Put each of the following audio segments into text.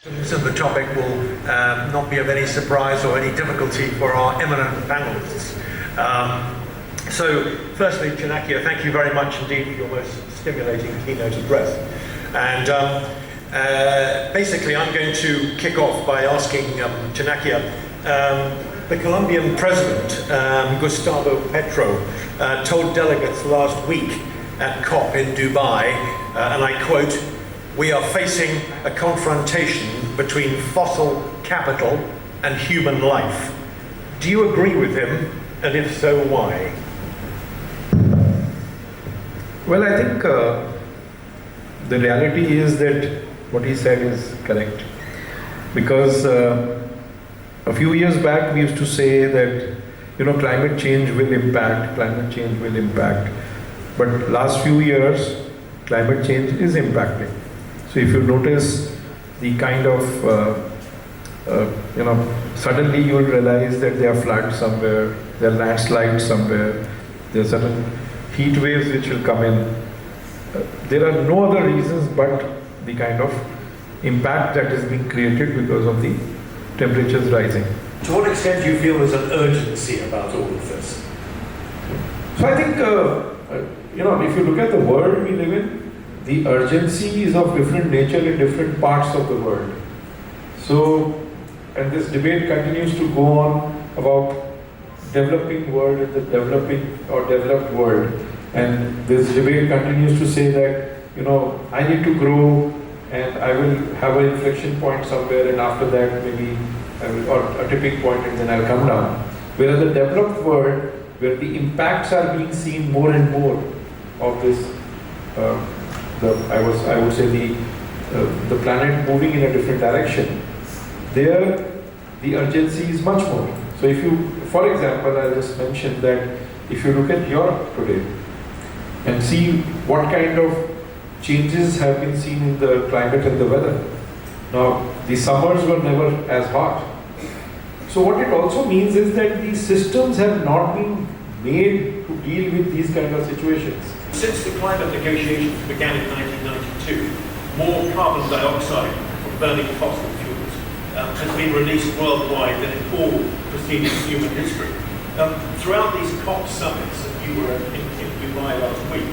And the topic will not be of any surprise or any difficulty for our eminent panelists. So, firstly, Janakia, thank you very much indeed for your most stimulating keynote address. And basically, I'm going to kick off by asking Janakia, the Colombian president, Gustavo Petro, told delegates last week at COP in Dubai, and I quote, "We are facing a confrontation between fossil capital and human life." Do you agree with him? And if so, why? Well, I think the reality is that what he said is correct. Because a few years back, we used to say that, climate change will impact. But last few years, climate change is impacting. So if you notice the kind of, suddenly you will realize that there are floods somewhere, there are landslides somewhere, there are certain heat waves which will come in. There are no other reasons but the kind of impact that is being created because of the temperatures rising. To what extent do you feel there's an urgency about all of this? So I think, if you look at the world we live in, the urgency is of different nature in different parts of the world. So, and this debate continues to go on about developing world and the developing or developed world. And this debate continues to say that, I need to grow and I will have an inflection point somewhere, and after that maybe I will, or a tipping point, and then I'll come down. Whereas the developed world, where the impacts are being seen more and more of this, I would say the planet moving in a different direction, there the urgency is much more. So if you, for example, I just mentioned that if you look at Europe today and see what kind of changes have been seen in the climate and the weather. Now, the summers were never as hot. So what it also means is that these systems have not been made to deal with these kind of situations. Since the climate negotiations began in 1992, more carbon dioxide from burning fossil fuels has been released worldwide than in all preceding human history. Throughout these COP summits, and you were in Dubai last week,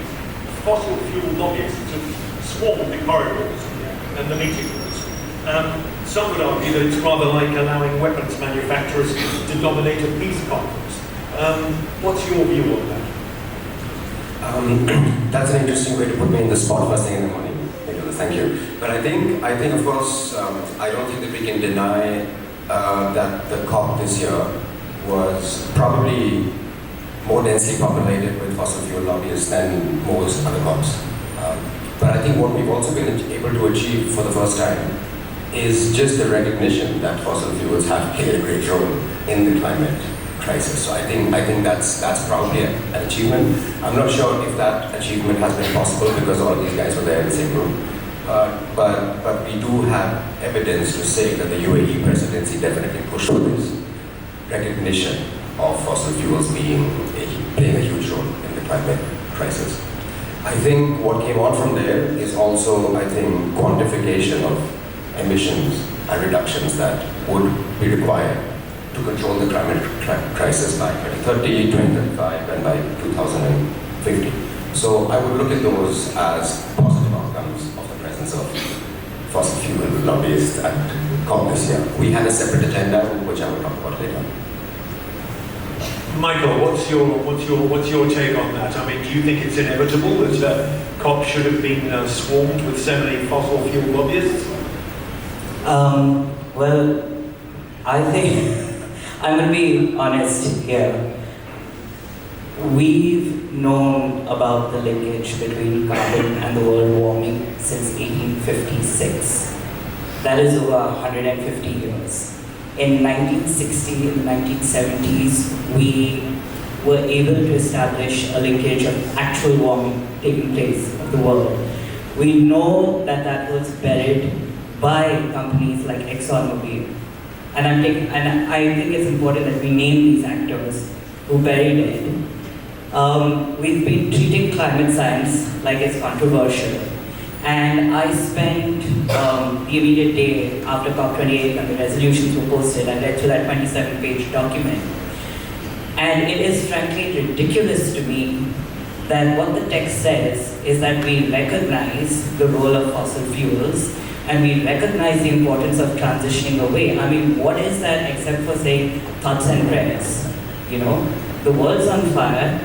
fossil fuel lobbyists have swarmed the corridors and the meeting rooms. Some would argue that it's rather like allowing weapons manufacturers to dominate a peace conference. What's your view on that? That's an interesting way to put me in the spot first thing in the morning. Thank you. But I think of course, I don't think that we can deny that the COP this year was probably more densely populated with fossil fuel lobbyists than most other COPs. But I think what we've also been able to achieve for the first time is just the recognition that fossil fuels have played a great role in the climate crisis. So I think that's probably an achievement. I'm not sure if that achievement has been possible because all of these guys were there in the same room. But we do have evidence to say that the UAE presidency definitely pushed for this recognition of fossil fuels playing a huge role in the climate crisis. I think what came on from there is also, quantification of emissions and reductions that would be required to control the climate crisis by 2030, 2035, and by 2050. So I would look at those as positive outcomes of the presence of fossil fuel lobbyists at COP this year. We had a separate agenda, which I will talk about later. Michael, what's your take on that? I mean, do you think it's inevitable that COP should have been swarmed with so many fossil fuel lobbyists? Well, I think I'm going to be honest here. We've known about the linkage between carbon and the world warming since 1856. That is over 150 years. In 1960 and 1970s, we were able to establish a linkage of actual warming taking place of the world. We know that that was buried by companies like ExxonMobil. And I think it's important that we name these actors who buried it. We've been treating climate science like it's controversial. And I spent the immediate day after COP28 when the resolutions were posted, I read through that 27-page document. And it is frankly ridiculous to me that what the text says is that we recognize the role of fossil fuels and we recognize the importance of transitioning away. I mean, what is that except for saying thoughts and prayers? You know, the world's on fire.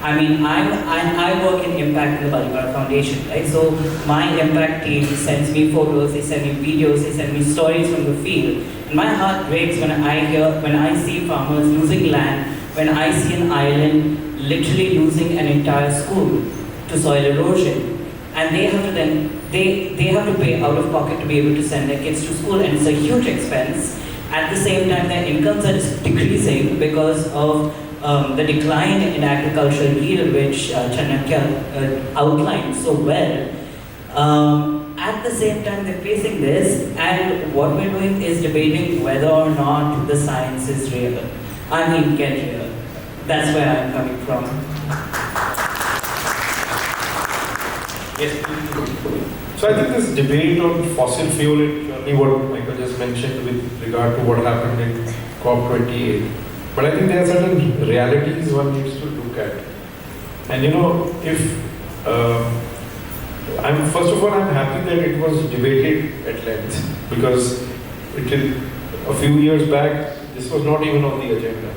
I mean, I work in impact in the Balibar Foundation, right? So my impact team sends me photos, they send me videos, they send me stories from the field. And my heart breaks when I see farmers losing land, when I see an island literally losing an entire school to soil erosion. And they have to then, they have to pay out of pocket to be able to send their kids to school, and it's a huge expense. At the same time, their incomes are decreasing because of the decline in agricultural yield, which Chanakya outlined so well. At the same time, they're facing this, and what we're doing is debating whether or not the science is real. I mean, get real. That's where I'm coming from. Yes. So I think this debate on fossil fuel, and what Michael just mentioned with regard to what happened in COP28, but I think there are certain realities one needs to look at. And you know, if first of all, I'm happy that it was debated at length, because a few years back, this was not even on the agenda.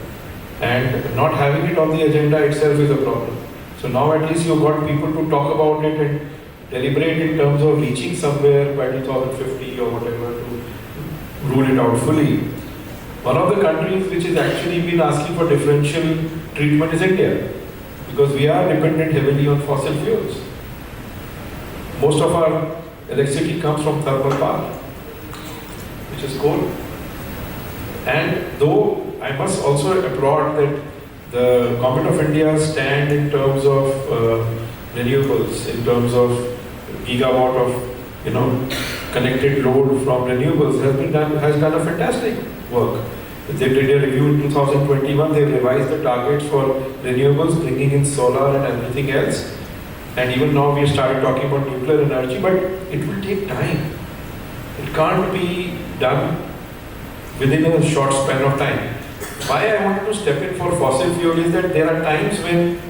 And not having it on the agenda itself is a problem. So now at least you've got people to talk about it and deliberate in terms of reaching somewhere by 2050 or whatever to rule it out fully. One of the countries which has actually been asking for differential treatment is India, because we are dependent heavily on fossil fuels. Most of our electricity comes from thermal power, which is coal. And though I must also applaud that the Government of India's stand in terms of renewables, in terms of gigawatt of connected load from renewables has done a fantastic work. They did a review in 2021. They revised the targets for renewables, bringing in solar and everything else. And even now we started talking about nuclear energy, but it will take time. It can't be done within a short span of time. Why I wanted to step in for fossil fuel is that there are times when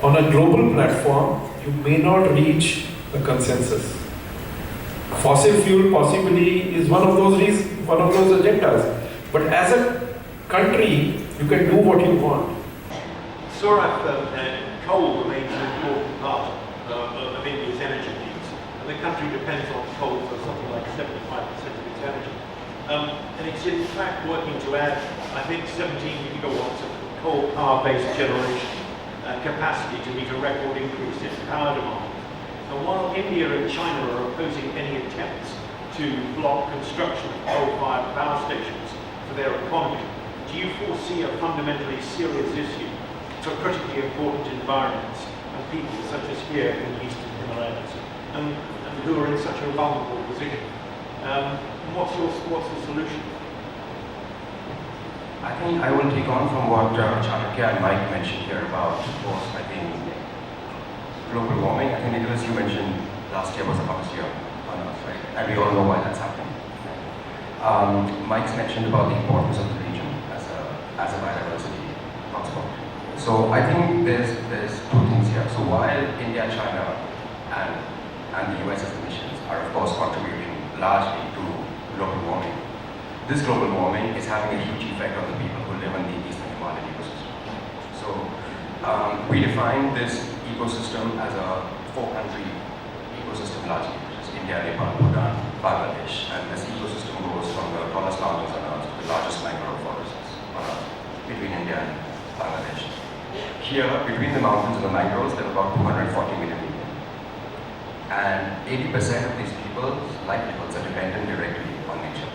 on a global platform you may not reach a consensus. Fossil fuel possibly is one of those agendas. But as a country, you can do what you want. Saurabh, coal remains an important part of India's energy needs, and the country depends on coal for something like 75% of its energy. And it's in fact working to add, I think, 17 gigawatts of coal power-based generation capacity to meet a record increase in power demand. And while India and China are opposing any attempts to block construction of coal-fired power stations for their economy, do you foresee a fundamentally serious issue for critically important environments and people such as here in the Eastern Himalayas, and who are in such a vulnerable position? What's the solution? I think I will take on from what Chanakya and Mike mentioned here about, of course, I think, global warming. I think, Nicholas, you mentioned last year was the hottest year on Earth, right? And we all know why that's happening. Mike's mentioned about the importance of the region as a biodiversity hotspot. So I think there's two things here. So while India, China, and the US's emissions are of course contributing largely to global warming, this global warming is having a huge effect on the people who live in the Eastern Himalayan ecosystem. So we define this ecosystem as a four-country ecosystem largely, which is India, Nepal, Bhutan, Bangladesh, and this ecosystem goes from the tallest mountains on Earth to the largest mangrove forests on Earth between India and Bangladesh. Here, between the mountains and the mangroves, there are about 240 million people. And 80% of these people's livelihoods are dependent directly on nature.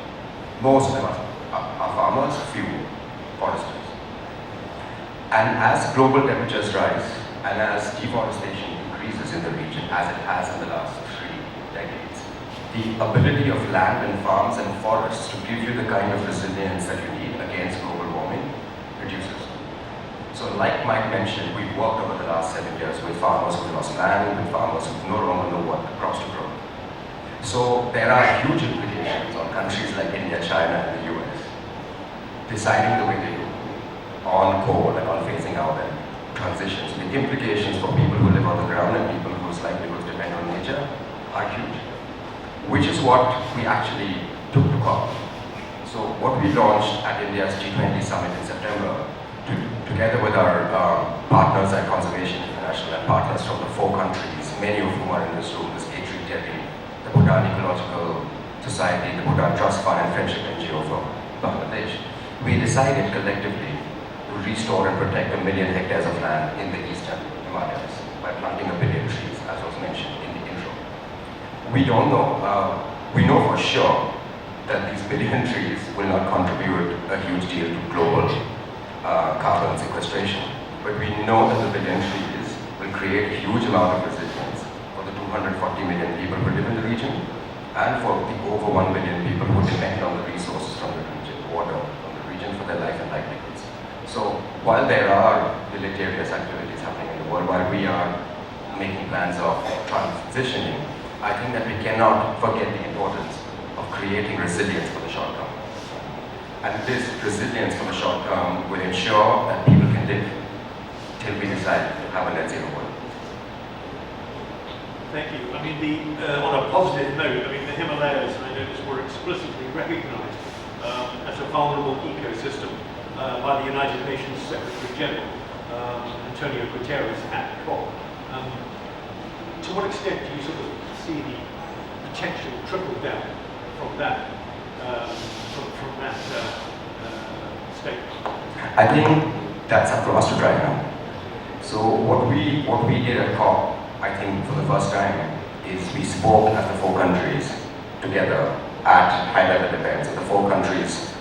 Most of them are farmers, few foresters. And as global temperatures rise, and as deforestation increases in the region, as it has in the last 3 decades, the ability of land and farms and forests to give you the kind of resilience that you need against global warming reduces. So like Mike mentioned, we've worked over the last 7 years with farmers who lost land, with farmers who no longer know what crops to grow. So there are huge implications on countries like India, China, and the US deciding the way they do on coal and on phasing out and transitions. The implications for people who live on the ground and people whose livelihoods depend on nature are huge, which is what we actually took to COP. So what we launched at India's G20 summit in September, together with our partners at Conservation International and partners from the 4 countries, many of whom are in this room, this Atri Delhi, the Bhutan Ecological Society, the Bhutan Trust Fund and Friendship NGO from Bangladesh, we decided collectively to restore and protect 1 million hectares of land in the eastern Himalayas by planting 1 billion trees, as was mentioned in the intro. We don't know, we know for sure that these billion trees will not contribute a huge deal to global carbon sequestration. But we know that the billion trees will create a huge amount of resilience for the 240 million people who live in the region and for the over 1 billion people who depend on the resources from the region, water from the region for their life and livelihoods. So while there are deleterious activities happening in the world, while we are making plans of transitioning, I think that we cannot forget the importance of creating resilience for the short term. And this resilience for the short term will ensure that people can live till we decide to have a net zero world. Thank you. I mean, on a positive note, I mean, the Himalayas, I noticed, were explicitly recognized as a vulnerable ecosystem by the United Nations Secretary General, Antonio Guterres, at COP. To what extent do you sort of see the potential trickle down from that statement? I think that's up to us to try now. So what we did at COP, I think for the first time, is we spoke as the 4 countries together at high-level events of the 4 countries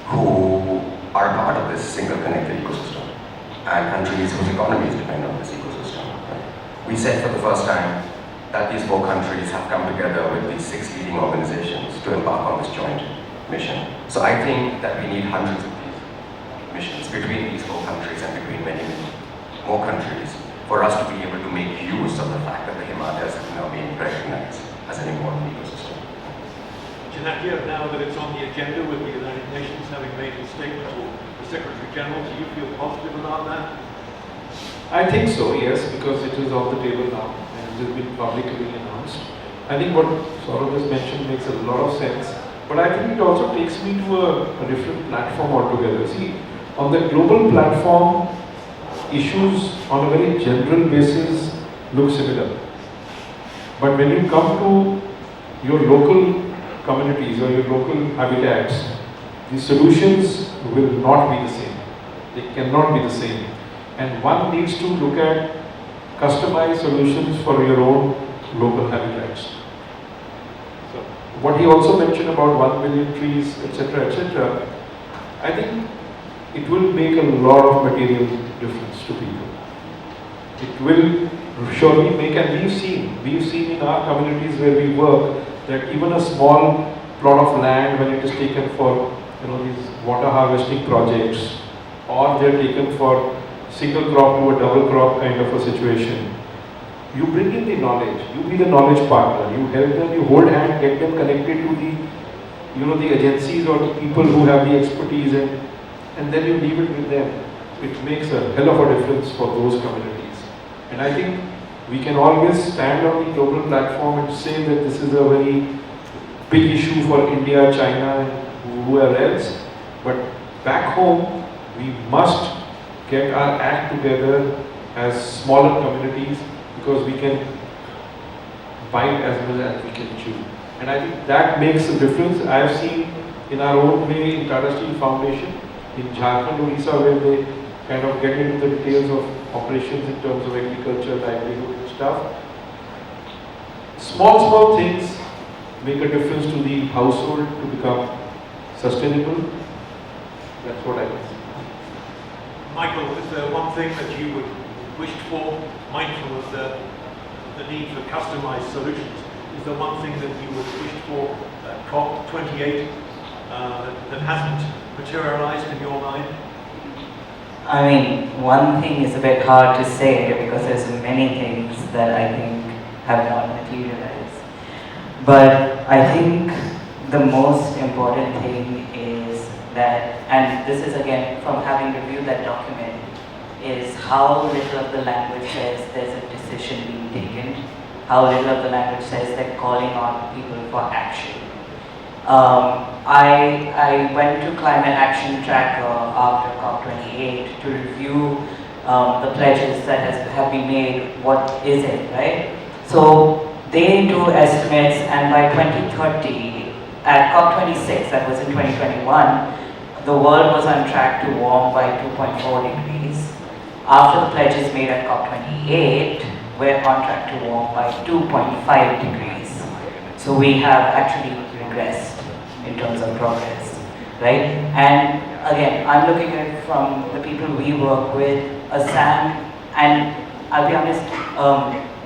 who are part of this single connected ecosystem and countries whose economies depend on this ecosystem. We said for the first time that these 4 countries have come together with these 6 leading organizations to embark on this joint mission. So I think that we need hundreds of these missions between these 4 countries and between many more countries for us to be able to make use of the fact that the Himalayas have now been recognized as an important ecosystem. Janakya, now that it's on the agenda with the United Nations having made a statement, or the Secretary General, do you feel positive about that? I think so, yes, because it is on the table now and it has been publicly announced. I think what Saurabh has mentioned makes a lot of sense, but I think it also takes me to a different platform altogether. See, on the global platform, issues on a very general basis look similar. But when you come to your local communities or your local habitats, the solutions will not be the same. They cannot be the same. And one needs to look at customized solutions for your own local habitats. So, what he also mentioned about 1 million trees, etc., I think it will make a lot of material difference to people. It will surely make, and we've seen in our communities where we work, that even a small plot of land, when it is taken for these water harvesting projects, or they're taken for single crop to a double crop kind of a situation, you bring in the knowledge, you be the knowledge partner, you help them, you hold hand, get them connected to the agencies or the people who have the expertise, and then you leave it with them. It makes a hell of a difference for those communities. And I think we can always stand on the global platform and say that this is a very big issue for India, China, and whoever else. But back home, we must get our act together as smaller communities, because we can bite as much as we can chew. And I think that makes a difference. I have seen in our own way in Tata Steel Foundation, in Jharkhand, Odisha, where they kind of get into the details of operations in terms of agriculture, livelihood and stuff. Small things make a difference to the household to become sustainable. That's what I can say. Michael, is there one thing that you would wish for, mindful of the need for customized solutions? Is there one thing that you would wish for at COP28 that hasn't materialized in your mind? I mean, one thing is a bit hard to say because there's many things that I think have not materialized. But I think the most important thing is that, and this is again from having reviewed that document, is how little of the language says there's a decision being taken, how little of the language says they're calling on people for action. I went to Climate Action Tracker after COP28 to review the pledges that have been made, what is it, right? So they do estimates, and by 2030, at COP26, that was in 2021, the world was on track to warm by 2.4 degrees. After the pledges made at COP28, we're on track to warm by 2.5 degrees. So we have actually regressed in terms of progress, right? And again, I'm looking at it from the people we work with, Assam, and I'll be honest,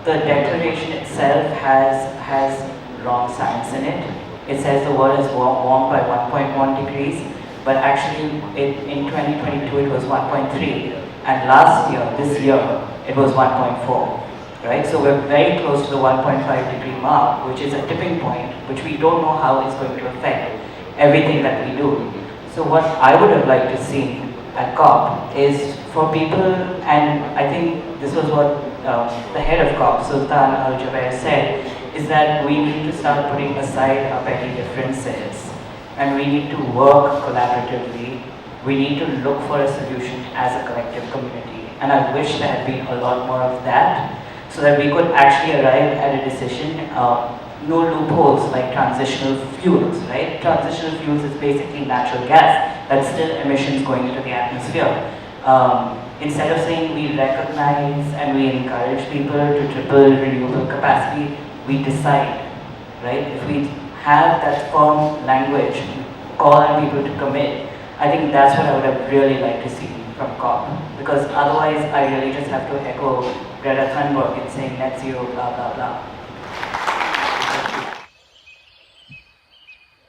the declaration itself has wrong science in it. It says the world is warmed by 1.1 degrees, but actually in 2022 it was 1.3, and last year, this year, it was 1.4. Right? So we're very close to the 1.5 degree mark, which is a tipping point, which we don't know how it's going to affect everything that we do. So what I would have liked to see at COP is for people, and I think this was what the head of COP, Sultan Al-Jaber, said, is that we need to start putting aside our petty differences, and we need to work collaboratively. We need to look for a solution as a collective community. And I wish there had been a lot more of that, so that we could actually arrive at a decision. No loopholes like transitional fuels, right? Transitional fuels is basically natural gas. That's still emissions going into the atmosphere. Instead of saying we recognize and we encourage people to triple renewable capacity, we decide, right? If we have that firm language, call on people to commit, I think that's what I would have really liked to see from COP. Because otherwise, I really just have to echo Greta Thunberg in saying net zero, blah, blah, blah.